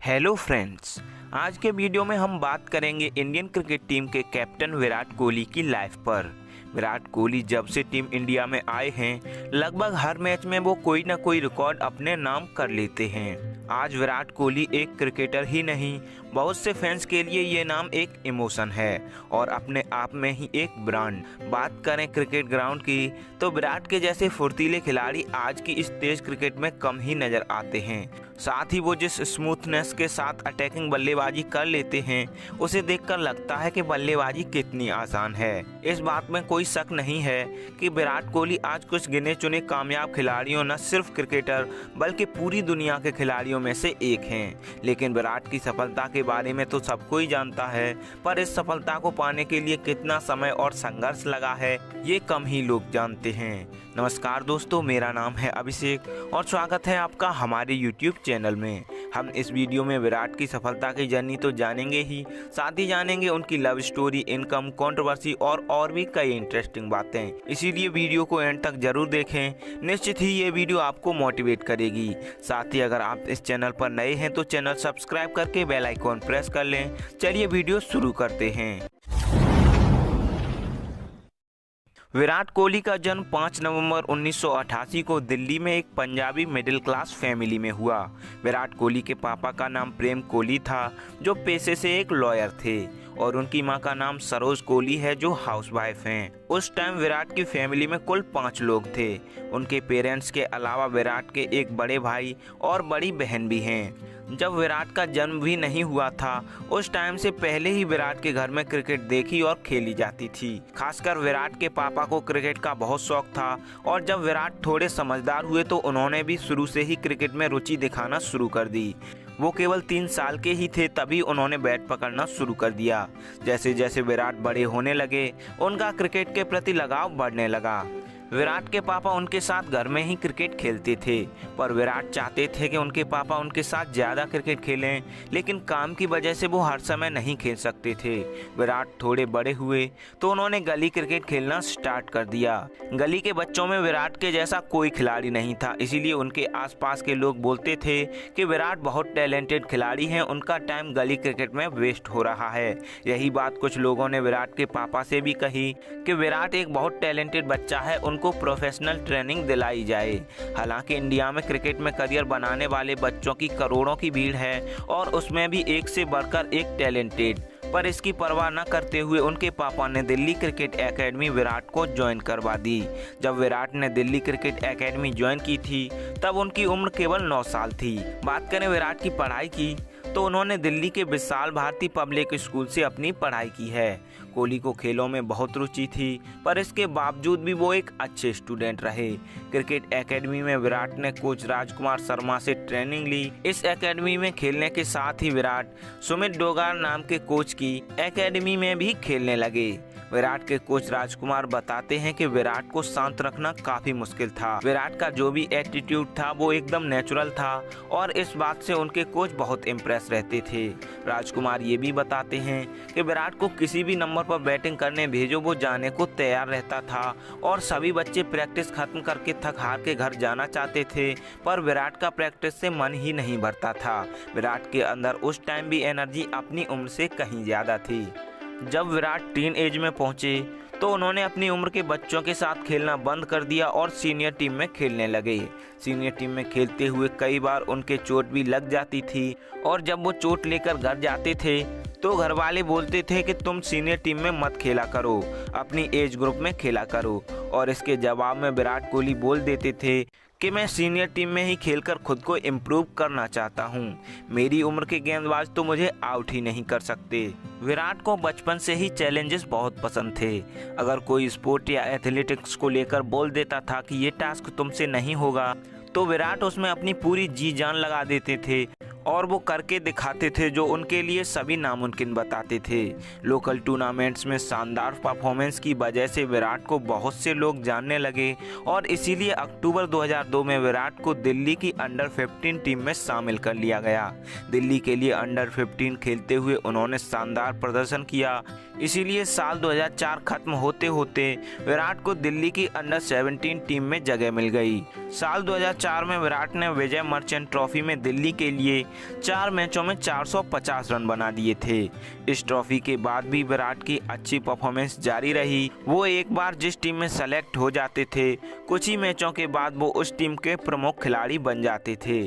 Hello friends, आज के video में हम बात करेंगे इंडियन क्रिकेट टीम के कैप्टन विराट कोहली की लाइफ पर। विराट कोहली जब से टीम इंडिया में आए हैं, लगभग हर मैच में वो कोई ना कोई रिकॉर्ड अपने नाम कर लेते हैं। आज विराट कोहली एक क्रिकेटर ही नहीं, बहुत से फैंस के लिए ये नाम एक इमोशन है और अपने आप में ही एक ब्रांड। बात करें क्रिकेट ग्राउंड की, तो विराट के जैसे फुर्तीले खिलाड़ी आज की इस तेज क्रिकेट में कम ही नजर आते हैं। साथ ही वो जिस स्मूथनेस के साथ अटैकिंग बल्लेबाजी कर लेते हैं, उसे देखकर लगता है कि बल्लेबाजी कितनी आसान है। इस बात में कोई शक नहीं है कि विराट कोहली आज कुछ गिने चुने कामयाब खिलाड़ियों, न सिर्फ क्रिकेटर बल्कि पूरी दुनिया के खिलाड़ियों में से एक हैं। लेकिन विराट की सफलता के बारे में तो सबको ही जानता है, पर इस सफलता को पाने के लिए कितना समय और संघर्ष लगा है, ये कम ही लोग जानते हैं। नमस्कार दोस्तों, मेरा नाम है अभिषेक और स्वागत है आपका हमारे YouTube चैनल में। हम इस वीडियो में विराट की सफलता की जर्नी तो जानेंगे ही, साथ ही जानेंगे उनकी लव स्टोरी, इनकम, कंट्रोवर्सी और भी कई इंटरेस्टिंग बातें। इसीलिए वीडियो को एंड तक जरूर देखें, निश्चित ही ये वीडियो आपको मोटिवेट करेगी। साथ ही अगर आप इस चैनल पर नए हैं तो चैनल सब्सक्राइब करके बेल आइकॉन प्रेस कर लें। चलिए वीडियो शुरू करते हैं। विराट कोहली का जन्म 5 नवंबर 1988 को दिल्ली में एक पंजाबी मिडिल क्लास फैमिली में हुआ। विराट कोहली के पापा का नाम प्रेम कोहली था, जो पेशे से एक लॉयर थे, और उनकी मां का नाम सरोज कोहली है, जो हाउसवाइफ हैं। उस टाइम विराट की फैमिली में कुल 5 लोग थे। उनके पेरेंट्स के अलावा विराट के एक बड़े भाई और बड़ी बहन भी हैं। जब विराट का जन्म भी नहीं हुआ था, उस टाइम से पहले ही विराट के घर में क्रिकेट देखी और खेली जाती थी। खासकर विराट के पापा को क्रिकेट का बहुत शौक था और जब विराट थोड़े समझदार हुए तो उन्होंने भी शुरू से ही क्रिकेट में रुचि दिखाना शुरू कर दी। वो केवल 3 साल के ही थे तभी उन्होंने बैट पकड़ना शुरू कर दिया। जैसे जैसे विराट बड़े होने लगे, उनका क्रिकेट के प्रति लगाव बढ़ने लगा। विराट के पापा उनके साथ घर में ही क्रिकेट खेलते थे, पर विराट चाहते थे कि उनके पापा उनके साथ ज़्यादा क्रिकेट खेलें, लेकिन काम की वजह से वो हर समय नहीं खेल सकते थे। विराट थोड़े बड़े हुए तो उन्होंने गली क्रिकेट खेलना स्टार्ट कर दिया। गली के बच्चों में विराट के जैसा कोई खिलाड़ी नहीं था, इसीलिए उनके आसपास के लोग बोलते थे कि विराट बहुत टैलेंटेड खिलाड़ी हैं, उनका टाइम गली क्रिकेट में वेस्ट हो रहा है। यही बात कुछ लोगों ने विराट के पापा से भी कही कि विराट एक बहुत टैलेंटेड बच्चा है, उनको प्रोफेशनल ट्रेनिंग दिलाई जाए। हालांकि इंडिया में क्रिकेट में करियर बनाने वाले बच्चों की करोड़ों की भीड़ है और उसमें भी एक से बढ़कर एक टैलेंटेड, पर इसकी परवाह न करते हुए उनके पापा ने दिल्ली क्रिकेट एकेडमी विराट को ज्वाइन करवा दी। जब विराट ने दिल्ली क्रिकेट एकेडमी ज्वाइन की थी तब उनकी उम्र केवल 9 साल थी। बात करें विराट की पढ़ाई की, तो उन्होंने दिल्ली के विशाल भारती पब्लिक स्कूल से अपनी पढ़ाई की है। कोहली को खेलों में बहुत रुचि थी, पर इसके बावजूद भी वो एक अच्छे स्टूडेंट रहे। क्रिकेट एकेडमी में विराट ने कोच राजकुमार शर्मा से ट्रेनिंग ली। इस एकेडमी में खेलने के साथ ही विराट सुमित डोगार नाम के कोच की एकेडमी में भी खेलने लगे। विराट के कोच राजकुमार बताते हैं कि विराट को शांत रखना काफी मुश्किल था। विराट का जो भी एटीट्यूड था वो एकदम नेचुरल था और इस बात से उनके कोच बहुत इम्प्रेस रहते थे। राजकुमार ये भी बताते हैं कि विराट को किसी भी नंबर पर बैटिंग करने भेजो, वो जाने को तैयार रहता था और सभी बच्चे प्रैक्टिस खत्म करके थक हार के घर जाना चाहते थे, पर विराट का प्रैक्टिस से मन ही नहीं भरता था। विराट के अंदर उस टाइम भी एनर्जी अपनी उम्र से कहीं ज्यादा थी। जब विराट टीन एज में पहुंचे तो उन्होंने अपनी उम्र के बच्चों के साथ खेलना बंद कर दिया और सीनियर टीम में खेलने लगे। सीनियर टीम में खेलते हुए कई बार उनके चोट भी लग जाती थी और जब वो चोट लेकर घर जाते थे तो घर वाले बोलते थे कि तुम सीनियर टीम में मत खेला करो, अपनी एज ग्रुप में खेला करो। और इसके जवाब में विराट कोहली बोल देते थे कि मैं सीनियर टीम में ही खेलकर खुद को इम्प्रूव करना चाहता हूँ, मेरी उम्र के गेंदबाज तो मुझे आउट ही नहीं कर सकते। विराट को बचपन से ही चैलेंजेस बहुत पसंद थे। अगर कोई स्पोर्ट या एथलेटिक्स को लेकर बोल देता था कि ये टास्क तुमसे नहीं होगा, तो विराट उसमें अपनी पूरी जी जान लगा देते थे और वो करके दिखाते थे, जो उनके लिए सभी नामुमकिन बताते थे। लोकल टूर्नामेंट्स में शानदार परफॉर्मेंस की वजह से विराट को बहुत से लोग जानने लगे और इसीलिए अक्टूबर 2002 में विराट को दिल्ली की अंडर 15 टीम में शामिल कर लिया गया। दिल्ली के लिए अंडर 15 खेलते हुए उन्होंने शानदार प्रदर्शन किया, इसीलिए साल 2004 खत्म होते होते विराट को दिल्ली की अंडर 17 टीम में जगह मिल गई। साल 2004 में विराट ने विजय मर्चेंट ट्रॉफी में दिल्ली के लिए 4 मैचों में 450 रन बना दिए थे। इस ट्रॉफी के बाद भी विराट की अच्छी परफॉर्मेंस जारी रही। वो एक बार जिस टीम में सेलेक्ट हो जाते थे, कुछ ही मैचों के बाद वो उस टीम के प्रमुख खिलाड़ी बन जाते थे।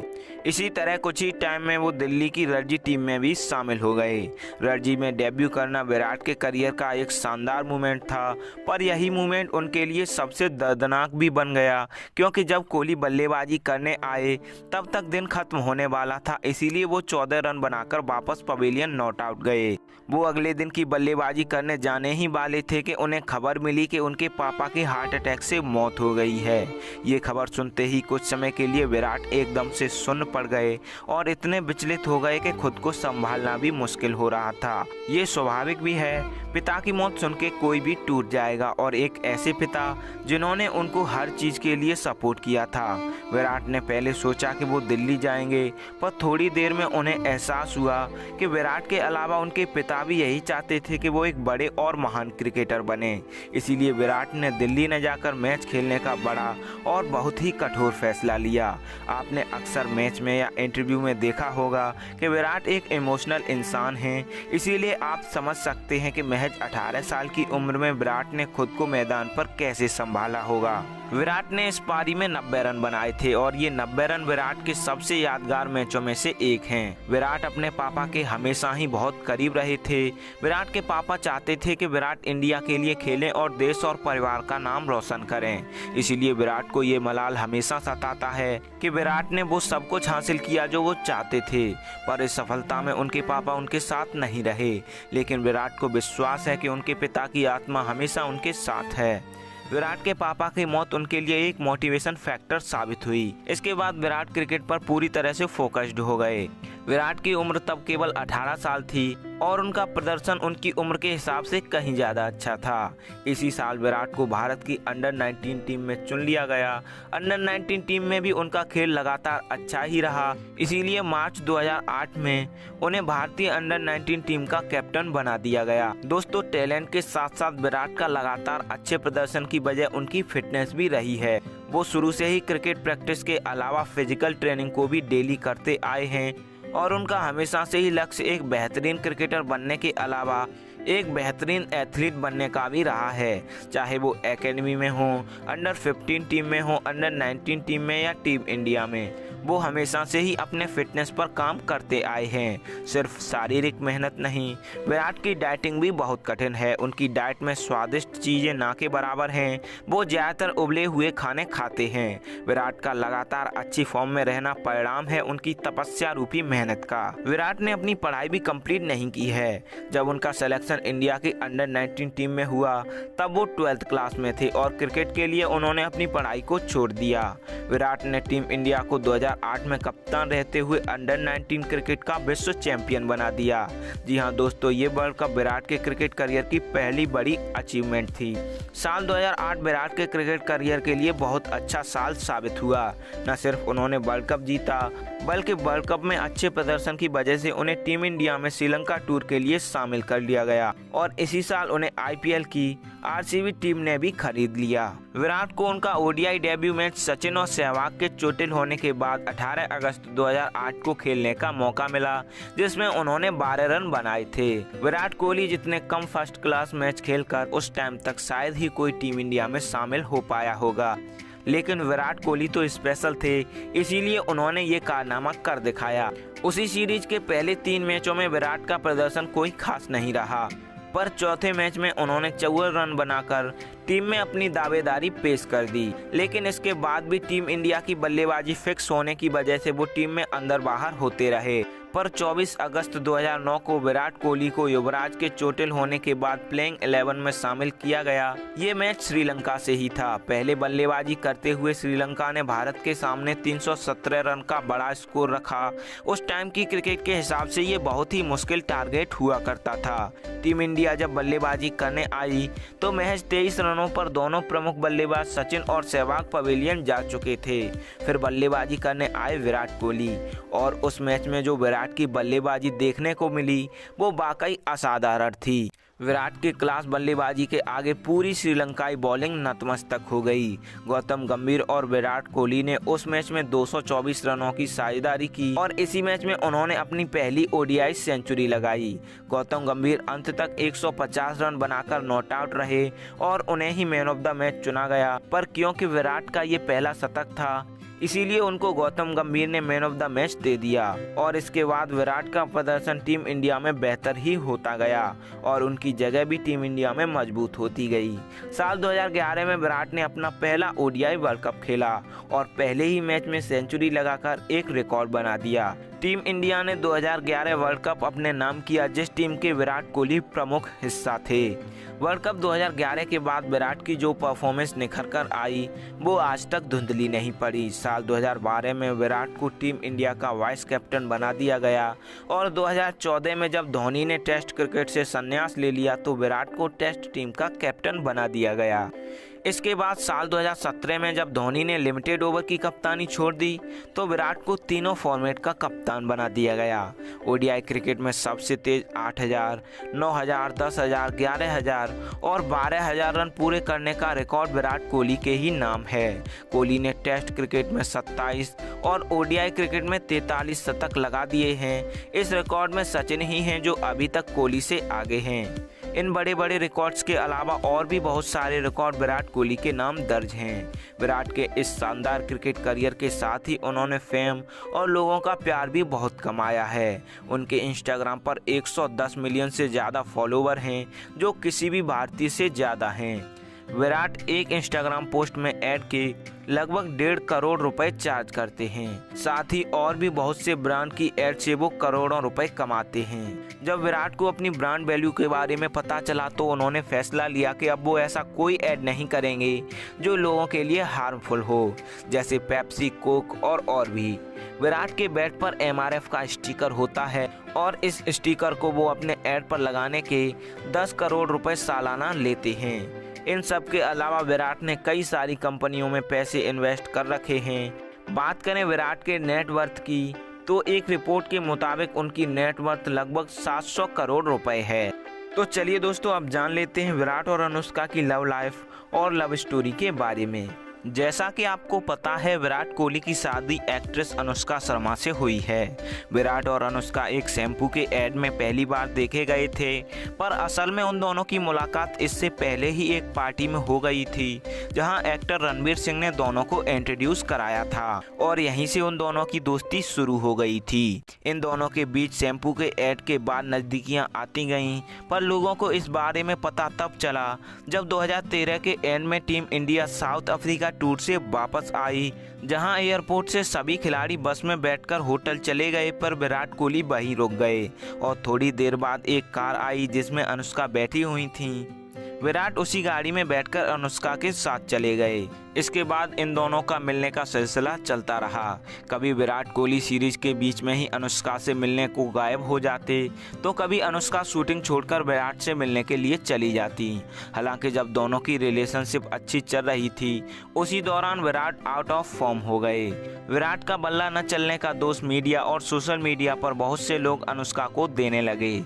इसी तरह कुछ ही टाइम में वो दिल्ली की रणजी टीम में भी शामिल हो गए। रणजी में डेब्यू करना विराट के करियर का एक शानदार मोमेंट था, पर यही मोमेंट उनके लिए सबसे दर्दनाक भी बन गया, क्योंकि जब कोहली बल्लेबाजी करने आए तब तक दिन खत्म होने वाला था। इसीलिए वो 14 रन बनाकर वापस पवेलियन नॉट आउट गए। वो अगले दिन की बल्लेबाजी करने जाने ही वाले थे कि उन्हें खबर मिली कि उनके पापा की हार्ट अटैक से मौत हो गई है। ये खबर सुनते ही कुछ समय के लिए विराट एकदम से सुन्न पड़ गए और इतने विचलित हो गए कि खुद को संभालना भी मुश्किल हो रहा था। ये स्वाभाविक भी है, पिता की मौत सुन के कोई भी टूट जाएगा, और एक ऐसे पिता जिन्होंने उनको हर चीज़ के लिए सपोर्ट किया था। विराट ने पहले सोचा कि वो दिल्ली जाएंगे, पर थोड़ी देर में उन्हें एहसास हुआ कि विराट के अलावा उनके पिता भी यही चाहते थे कि वो एक बड़े और महान क्रिकेटर बने। इसीलिए विराट ने दिल्ली न जाकर मैच खेलने का बड़ा और बहुत ही कठोर फैसला लिया। आपने अक्सर मैच में या इंटरव्यू में देखा होगा कि विराट एक इमोशनल इंसान हैं, इसीलिए आप समझ सकते हैं कि महज 18 साल की उम्र में विराट ने खुद को मैदान पर कैसे संभाला होगा। विराट ने इस पारी में 90 रन बनाए थे और ये 90 रन विराट के सबसे यादगार मैचों में से एक हैं। विराट अपने पापा के हमेशा ही बहुत करीब रहे थे। विराट के पापा चाहते थे कि विराट इंडिया के लिए खेलें और देश और परिवार का नाम रोशन करें। इसीलिए विराट को ये मलाल हमेशा सताता है कि विराट ने वो सब कुछ हासिल किया जो वो चाहते थे, पर इस सफलता में उनके पापा उनके साथ नहीं रहे। लेकिन विराट को विश्वास है कि उनके पिता की आत्मा हमेशा उनके साथ है। विराट के पापा की मौत उनके लिए एक मोटिवेशन फैक्टर साबित हुई। इसके बाद विराट क्रिकेट पर पूरी तरह से फोकस्ड हो गए। विराट की उम्र तब केवल 18 साल थी और उनका प्रदर्शन उनकी उम्र के हिसाब से कहीं ज़्यादा अच्छा था। इसी साल विराट को भारत की अंडर 19 टीम में चुन लिया गया। अंडर 19 टीम में भी उनका खेल लगातार अच्छा ही रहा, इसीलिए मार्च 2008 में उन्हें भारतीय अंडर 19 टीम का कैप्टन बना दिया गया। दोस्तों, टैलेंट के साथ साथ विराट का लगातार अच्छे प्रदर्शन की वजह उनकी फिटनेस भी रही है। वो शुरू से ही क्रिकेट प्रैक्टिस के अलावा फिजिकल ट्रेनिंग को भी डेली करते आए हैं और उनका हमेशा से ही लक्ष्य एक बेहतरीन क्रिकेटर बनने के अलावा एक बेहतरीन एथलीट बनने का भी रहा है। चाहे वो एकेडमी में हो, अंडर 15 टीम में हो, अंडर 19 टीम में या टीम इंडिया में, वो हमेशा से ही अपने फिटनेस पर काम करते आए हैं। सिर्फ शारीरिक मेहनत नहीं, विराट की डाइटिंग भी बहुत कठिन है। उनकी डाइट में स्वादिष्ट चीज़ें ना के बराबर हैं। वो ज़्यादातर उबले हुए खाने खाते हैं। विराट का लगातार अच्छी फॉर्म में रहना परिणाम है उनकी तपस्या रूपी मेहनत का। विराट ने अपनी पढ़ाई भी कंप्लीट नहीं की है। जब उनका सिलेक्शन इंडिया की अंडर 19 टीम में हुआ तब वो 12th क्लास में थे और क्रिकेट के लिए उन्होंने अपनी पढ़ाई को छोड़ दिया। विराट ने टीम इंडिया को 2008 में कप्तान रहते हुए अंडर 19 क्रिकेट का विश्व चैंपियन बना दिया। जी हाँ दोस्तों, ये वर्ल्ड कप विराट के क्रिकेट करियर की पहली बड़ी अचीवमेंट थी। साल 2008 विराट के क्रिकेट करियर के लिए बहुत अच्छा साल साबित हुआ। न सिर्फ उन्होंने वर्ल्ड कप जीता, बल्कि वर्ल्ड कप में अच्छे प्रदर्शन की वजह से उन्हें टीम इंडिया में श्रीलंका टूर के लिए शामिल कर लिया गया और इसी साल उन्हें IPL की RCB टीम ने भी खरीद लिया। विराट को उनका ODI डेब्यू मैच सचिन और सहवाग के चोटिल होने के बाद 18 अगस्त 2008 को खेलने का मौका मिला, जिसमें उन्होंने 12 रन बनाए थे। विराट कोहली जितने कम फर्स्ट क्लास मैच खेलकर उस टाइम तक शायद ही कोई टीम इंडिया में शामिल हो पाया होगा, लेकिन विराट कोहली तो स्पेशल थे, इसीलिए उन्होंने ये कारनामा कर दिखाया। उसी सीरीज के पहले 3 मैचों में विराट का प्रदर्शन कोई खास नहीं रहा, पर चौथे मैच में उन्होंने 54 रन बनाकर टीम में अपनी दावेदारी पेश कर दी। लेकिन इसके बाद भी टीम इंडिया की बल्लेबाजी फिक्स होने की वजह से वो टीम में अंदर बाहर होते रहे। पर 24 अगस्त 2009 को विराट कोहली को युवराज के चोटिल होने के बाद प्लेइंग 11 में शामिल किया गया। ये मैच श्रीलंका से ही था। पहले बल्लेबाजी करते हुए श्रीलंका ने भारत के सामने 317 रन का बड़ा स्कोर रखा। उस टाइम की क्रिकेट के हिसाब से ये बहुत ही मुश्किल टारगेट हुआ करता था। टीम इंडिया जब बल्लेबाजी करने आई तो महज 23 रनों पर दोनों प्रमुख बल्लेबाज सचिन और सहवाग पवेलियन जा चुके थे। फिर बल्लेबाजी करने आए विराट कोहली और उस मैच में जो विराट की बल्लेबाजी देखने को मिली वो वाकई असाधारण थी। विराट के क्लास बल्लेबाजी के आगे पूरी श्रीलंकाई बॉलिंग नतमस्तक हो गई। गौतम गंभीर और विराट कोहली ने उस मैच में 224 रनों की साझेदारी की और इसी मैच में उन्होंने अपनी पहली ओडीआई सेंचुरी लगाई। गौतम गंभीर अंत तक 150 रन बनाकर नॉट आउट रहे और उन्हें ही मैन ऑफ द मैच चुना गया, पर क्योंकि विराट का ये पहला शतक था इसीलिए उनको गौतम गंभीर ने मैन ऑफ द मैच दे दिया और इसके बाद विराट का प्रदर्शन टीम इंडिया में बेहतर ही होता गया और उनकी जगह भी टीम इंडिया में मजबूत होती गई। साल 2011 में विराट ने अपना पहला ओडीआई वर्ल्ड कप खेला और पहले ही मैच में सेंचुरी लगाकर एक रिकॉर्ड बना दिया। टीम इंडिया ने 2011 वर्ल्ड कप अपने नाम किया जिस टीम के विराट कोहली प्रमुख हिस्सा थे। वर्ल्ड कप 2011 के बाद विराट की जो परफॉर्मेंस निखर कर आई वो आज तक धुंधली नहीं पड़ी। साल 2012 में विराट को टीम इंडिया का वाइस कैप्टन बना दिया गया और 2014 में जब धोनी ने टेस्ट क्रिकेट से संन्यास ले लिया तो विराट को टेस्ट टीम का कैप्टन बना दिया गया। इसके बाद साल 2017 में जब धोनी ने लिमिटेड ओवर की कप्तानी छोड़ दी तो विराट को तीनों फॉर्मेट का कप्तान बना दिया गया। ओडीआई क्रिकेट में सबसे तेज 8000, 9000, 10000, 11000 और 12000 रन पूरे करने का रिकॉर्ड विराट कोहली के ही नाम है। कोहली ने टेस्ट क्रिकेट में 27 और ओडीआई क्रिकेट में 43 शतक लगा दिए हैं। इस रिकॉर्ड में सचिन ही हैं जो अभी तक कोहली से आगे हैं। इन बड़े बड़े रिकॉर्ड्स के अलावा और भी बहुत सारे रिकॉर्ड विराट कोहली के नाम दर्ज हैं। विराट के इस शानदार क्रिकेट करियर के साथ ही उन्होंने फेम और लोगों का प्यार भी बहुत कमाया है। उनके इंस्टाग्राम पर 110 मिलियन से ज़्यादा फॉलोवर हैं जो किसी भी भारतीय से ज़्यादा हैं। विराट एक इंस्टाग्राम पोस्ट में ऐड के लगभग 1.5 करोड़ रुपए चार्ज करते हैं। साथ ही और भी बहुत से ब्रांड की ऐड से वो करोड़ों रुपए कमाते हैं। जब विराट को अपनी ब्रांड वैल्यू के बारे में पता चला तो उन्होंने फैसला लिया कि अब वो ऐसा कोई ऐड नहीं करेंगे जो लोगों के लिए हार्मफुल हो, जैसे पेप्सी, कोक और भी। विराट के बैट पर MRF का स्टिकर होता है और इस स्टिकर को वो अपने ऐड पर लगाने के 10 करोड़ रुपए सालाना लेते हैं। इन सब के अलावा विराट ने कई सारी कंपनियों में पैसे इन्वेस्ट कर रखे हैं। बात करें विराट के नेटवर्थ की तो एक रिपोर्ट के मुताबिक उनकी नेटवर्थ लगभग 700 करोड़ रुपए है। तो चलिए दोस्तों अब जान लेते हैं विराट और अनुष्का की लव लाइफ और लव स्टोरी के बारे में। जैसा कि आपको पता है विराट कोहली की शादी एक्ट्रेस अनुष्का शर्मा से हुई है। विराट और अनुष्का एक शैम्पू के ऐड में पहली बार देखे गए थे, पर असल में उन दोनों की मुलाकात इससे पहले ही एक पार्टी में हो गई थी जहां एक्टर रणवीर सिंह ने दोनों को इंट्रोड्यूस कराया था और यहीं से उन दोनों की दोस्ती शुरू हो गई थी। इन दोनों के बीच शैम्पू के ऐड के बाद नज़दीकियां आती गईं, पर लोगों को इस बारे में पता तब चला जब 2013 के एंड में team India south Africa tour से वापस आई, जहां एयरपोर्ट से सभी खिलाड़ी बस में बैठकर होटल चले गए, पर विराट कोहली वहीं रुक गए और थोड़ी देर बाद एक कार आई जिसमें अनुष्का बैठी हुई थी। विराट उसी गाड़ी में बैठकर अनुष्का के साथ चले गए। इसके बाद इन दोनों का मिलने का सिलसिला चलता रहा। कभी विराट कोहली सीरीज के बीच में ही अनुष्का से मिलने को गायब हो जाते तो कभी अनुष्का शूटिंग छोड़कर विराट से मिलने के लिए चली जाती। हालांकि जब दोनों की रिलेशनशिप अच्छी चल रही थी उसी दौरान विराट आउट ऑफ फॉर्म हो गए। विराट का बल्ला न चलने का दोष मीडिया और सोशल मीडिया पर बहुत से लोग अनुष्का को देने लगे।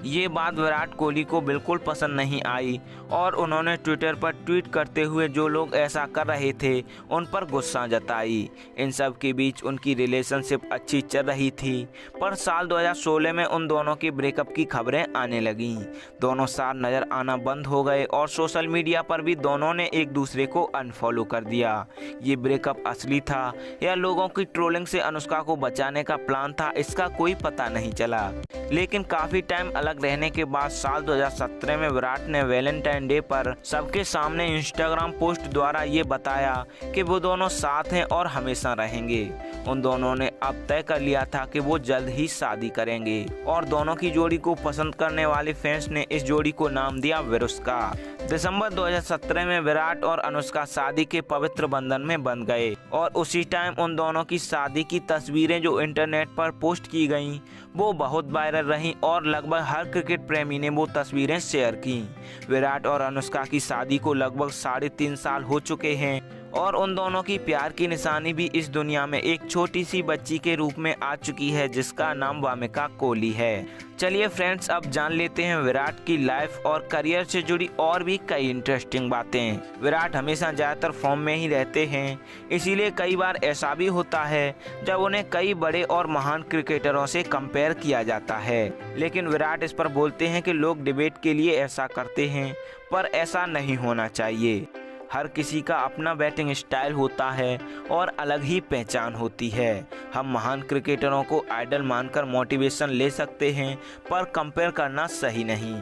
ये बात विराट कोहली को बिल्कुल पसंद नहीं आई और उन्होंने ट्विटर पर ट्वीट करते हुए जो लोग ऐसा कर रहे थे उन पर गुस्सा जताई। इन सब के बीच उनकी रिलेशनशिप अच्छी चल रही थी, पर साल 2016 में उन दोनों की ब्रेकअप की खबरें आने लगीं। दोनों साथ नज़र आना बंद हो गए और सोशल मीडिया पर भी दोनों ने एक दूसरे को अनफॉलो कर दिया। ये ब्रेकअप असली था या लोगों की ट्रोलिंग से अनुष्का को बचाने का प्लान था, इसका कोई पता नहीं चला। लेकिन काफ़ी टाइम अलग रहने के बाद साल 2017 में विराट ने वैलेंटाइन डे पर सबके सामने इंस्टाग्राम पोस्ट द्वारा ये बताया कि वो दोनों साथ हैं और हमेशा रहेंगे। उन दोनों ने अब तय कर लिया था कि वो जल्द ही शादी करेंगे और दोनों की जोड़ी को पसंद करने वाले फैंस ने इस जोड़ी को नाम दिया विरुष्का। दिसंबर 2017 में विराट और अनुष्का शादी के पवित्र बंधन में बंध गए और उसी टाइम उन दोनों की शादी की तस्वीरें जो इंटरनेट पर पोस्ट की गईं वो बहुत वायरल रहीं और लगभग हर क्रिकेट प्रेमी ने वो तस्वीरें शेयर की। विराट और अनुष्का की शादी को लगभग 3.5 साल हो चुके हैं और उन दोनों की प्यार की निशानी भी इस दुनिया में एक छोटी सी बच्ची के रूप में आ चुकी है जिसका नाम वामिका कोहली है। चलिए फ्रेंड्स, अब जान लेते हैं विराट की लाइफ और करियर से जुड़ी और भी कई इंटरेस्टिंग बातें। विराट हमेशा ज़्यादातर फॉर्म में ही रहते हैं, इसीलिए कई बार ऐसा भी होता है जब उन्हें कई बड़े और महान क्रिकेटरों से कंपेयर किया जाता है। लेकिन विराट इस पर बोलते हैं कि लोग डिबेट के लिए ऐसा करते हैं, पर ऐसा नहीं होना चाहिए। हर किसी का अपना बैटिंग स्टाइल होता है और अलग ही पहचान होती है। हम महान क्रिकेटरों को आइडल मानकर मोटिवेशन ले सकते हैं, पर कंपेयर करना सही नहीं।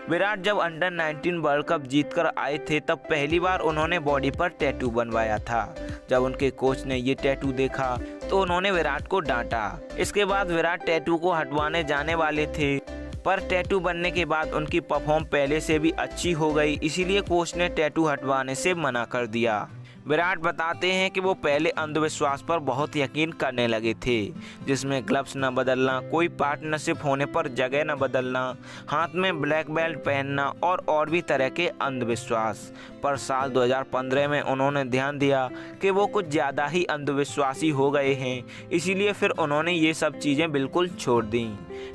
विराट जब अंडर 19 वर्ल्ड कप जीतकर आए थे तब पहली बार उन्होंने बॉडी पर टैटू बनवाया था। जब उनके कोच ने ये टैटू देखा तो उन्होंने विराट को डांटा। इसके बाद विराट टैटू को हटवाने जाने वाले थे, पर टैटू बनने के बाद उनकी परफॉर्म पहले से भी अच्छी हो गई, इसीलिए कोच ने टैटू हटवाने से मना कर दिया। विराट बताते हैं कि वो पहले अंधविश्वास पर बहुत यकीन करने लगे थे, जिसमें ग्लव्स न बदलना, कोई पार्टनरशिप होने पर जगह न बदलना, हाथ में ब्लैक बेल्ट पहनना और भी तरह के अंधविश्वास। पर साल 2015 में उन्होंने ध्यान दिया कि वो कुछ ज़्यादा ही अंधविश्वासी हो गए हैं, इसीलिए फिर उन्होंने ये सब चीज़ें बिल्कुल छोड़ दी।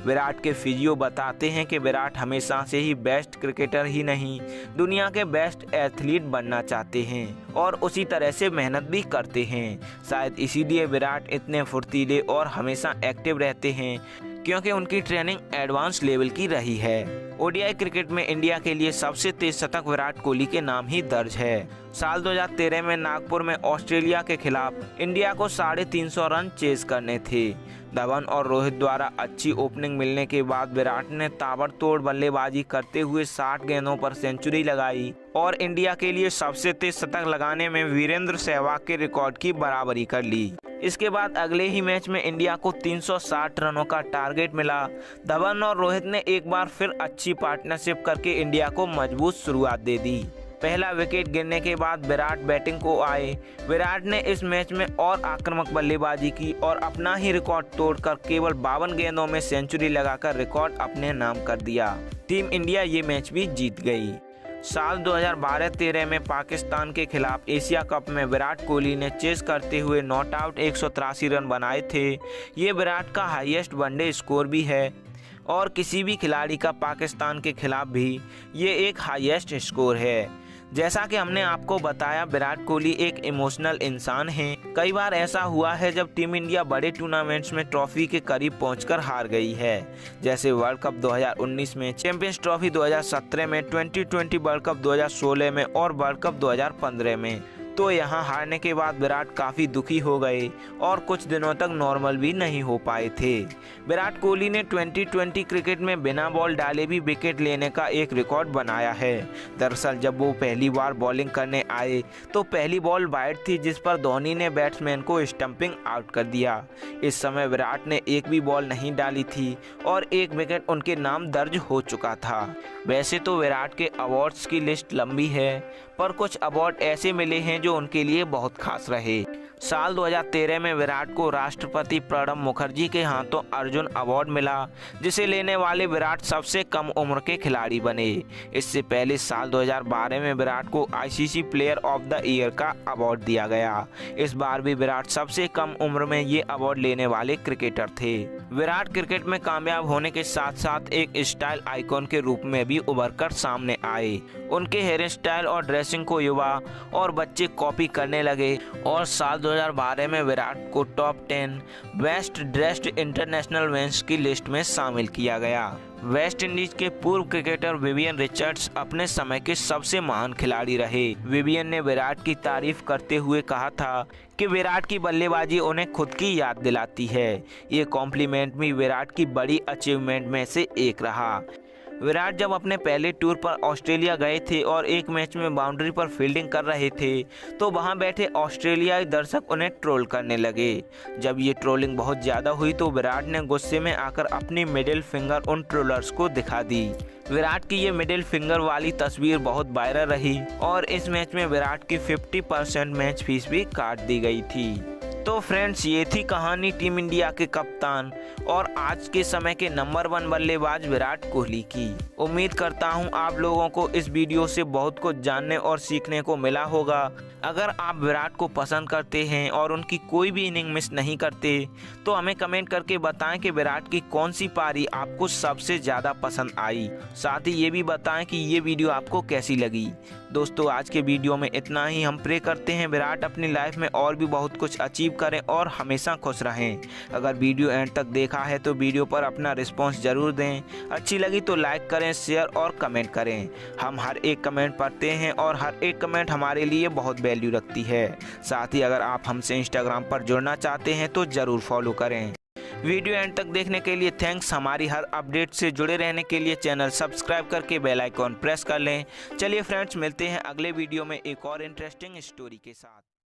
विराट के फिजियो बताते हैं कि विराट हमेशा से ही बेस्ट क्रिकेटर ही नहीं, दुनिया के बेस्ट एथलीट बनना चाहते हैं और उसी तरह से मेहनत भी करते हैं। शायद इसीलिए विराट इतने फुर्तीले और हमेशा एक्टिव रहते हैं, क्योंकि उनकी ट्रेनिंग एडवांस लेवल की रही है। ओडीआई क्रिकेट में इंडिया के लिए सबसे तेज शतक विराट कोहली के नाम ही दर्ज है। साल 2013 में नागपुर में ऑस्ट्रेलिया के खिलाफ इंडिया को 350 रन चेज करने थे। धवन और रोहित द्वारा अच्छी ओपनिंग मिलने के बाद विराट ने ताबड़तोड़ बल्लेबाजी करते हुए 60 गेंदों पर सेंचुरी लगाई और इंडिया के लिए सबसे तेज शतक लगाने में वीरेंद्र सहवाग के रिकॉर्ड की बराबरी कर ली। इसके बाद अगले ही मैच में इंडिया को 360 रनों का टारगेट मिला। धवन और रोहित ने एक बार फिर अच्छी पार्टनरशिप करके इंडिया को मजबूत शुरुआत दे दी। पहला विकेट गिरने के बाद विराट बैटिंग को आए। विराट ने इस मैच में और आक्रामक बल्लेबाजी की और अपना ही रिकॉर्ड तोड़कर केवल 52 गेंदों में सेंचुरी लगाकर रिकॉर्ड अपने नाम कर दिया। टीम इंडिया ये मैच भी जीत गई। साल 2012-13 में पाकिस्तान के खिलाफ एशिया कप में विराट कोहली ने चेस करते हुए नॉट आउट 183 रन बनाए थे। ये विराट का हाईएस्ट वनडे स्कोर भी है और किसी भी खिलाड़ी का पाकिस्तान के खिलाफ भी ये एक हाईएस्ट स्कोर है। जैसा कि हमने आपको बताया, विराट कोहली एक इमोशनल इंसान हैं। कई बार ऐसा हुआ है जब टीम इंडिया बड़े टूर्नामेंट्स में ट्रॉफी के करीब पहुंचकर हार गई है, जैसे वर्ल्ड कप 2019 में, चैंपियंस ट्रॉफी 2017 में, T20 वर्ल्ड कप 2016 में और वर्ल्ड कप 2015 में। तो यहाँ हारने के बाद विराट काफ़ी दुखी हो गए और कुछ दिनों तक नॉर्मल भी नहीं हो पाए थे। विराट कोहली ने 2020 क्रिकेट में बिना बॉल डाले भी विकेट लेने का एक रिकॉर्ड बनाया है। दरअसल जब वो पहली बार बॉलिंग करने आए तो पहली बॉल वाइड थी, जिस पर धोनी ने बैट्समैन को स्टंपिंग आउट कर दिया। इस समय विराट ने एक भी बॉल नहीं डाली थी और एक विकेट उनके नाम दर्ज हो चुका था। वैसे तो विराट के अवार्ड्स की लिस्ट लंबी है, पर कुछ अवार्ड ऐसे मिले हैं जो उनके लिए बहुत खास रहे। साल 2013 में विराट को राष्ट्रपति प्रणब मुखर्जी के हाथों अर्जुन अवार्ड मिला, जिसे लेने वाले विराट सबसे कम उम्र के खिलाड़ी बने। इससे पहले साल 2012 में विराट को ICC player of the year का अवार्ड दिया गया। इस बार भी विराट सबसे कम उम्र में ये अवार्ड लेने वाले क्रिकेटर थे। विराट क्रिकेट में कामयाब होने के साथ साथ एक स्टाइल आइकॉन के रूप में भी उभर कर सामने आए। उनके हेयर स्टाइल और ड्रेसिंग को युवा और बच्चे कॉपी करने लगे और साल 2012 में विराट को top 10 best dressed international men's की लिस्ट में शामिल किया गया। वेस्ट इंडीज के पूर्व क्रिकेटर विवियन रिचर्ड्स अपने समय के सबसे महान खिलाड़ी रहे। विवियन ने विराट की तारीफ करते हुए कहा था कि विराट की बल्लेबाजी उन्हें खुद की याद दिलाती है। ये कॉम्प्लीमेंट भी विराट की बड़ी अचीवमेंट में से एक रहा। विराट जब अपने पहले टूर पर ऑस्ट्रेलिया गए थे और एक मैच में बाउंड्री पर फील्डिंग कर रहे थे तो वहां बैठे ऑस्ट्रेलियाई दर्शक उन्हें ट्रोल करने लगे। जब ये ट्रोलिंग बहुत ज़्यादा हुई तो विराट ने गुस्से में आकर अपनी मिडिल फिंगर उन ट्रोलर्स को दिखा दी। विराट की ये मिडिल फिंगर वाली तस्वीर बहुत वायरल रही और इस मैच में विराट की 50% मैच फीस भी काट दी गई थी। तो फ्रेंड्स, ये थी कहानी टीम इंडिया के कप्तान और आज के समय के नंबर 1 बल्लेबाज विराट कोहली की। उम्मीद करता हूं आप लोगों को इस वीडियो से बहुत कुछ जानने और सीखने को मिला होगा। अगर आप विराट को पसंद करते हैं और उनकी कोई भी इनिंग मिस नहीं करते तो हमें कमेंट करके बताएं कि विराट की कौन सी पारी आपको सबसे ज़्यादा पसंद आई। साथ ही ये भी बताएं कि ये वीडियो आपको कैसी लगी। दोस्तों, आज के वीडियो में इतना ही। हम प्रे करते हैं विराट अपनी लाइफ में और भी बहुत कुछ अचीव करें और हमेशा खुश रहें। अगर वीडियो एंड तक देखा है तो वीडियो पर अपना रिस्पॉन्स ज़रूर दें। अच्छी लगी तो लाइक करें, शेयर और कमेंट करें। हम हर एक कमेंट पढ़ते हैं और हर एक कमेंट हमारे लिए बहुत वैल्यू रखती है। साथ ही अगर आप हमसे इंस्टाग्राम पर जुड़ना चाहते हैं तो ज़रूर फॉलो करें। वीडियो एंड तक देखने के लिए थैंक्स। हमारी हर अपडेट से जुड़े रहने के लिए चैनल सब्सक्राइब करके बेल आइकॉन प्रेस कर लें। चलिए फ्रेंड्स, मिलते हैं अगले वीडियो में एक और इंटरेस्टिंग स्टोरी के साथ।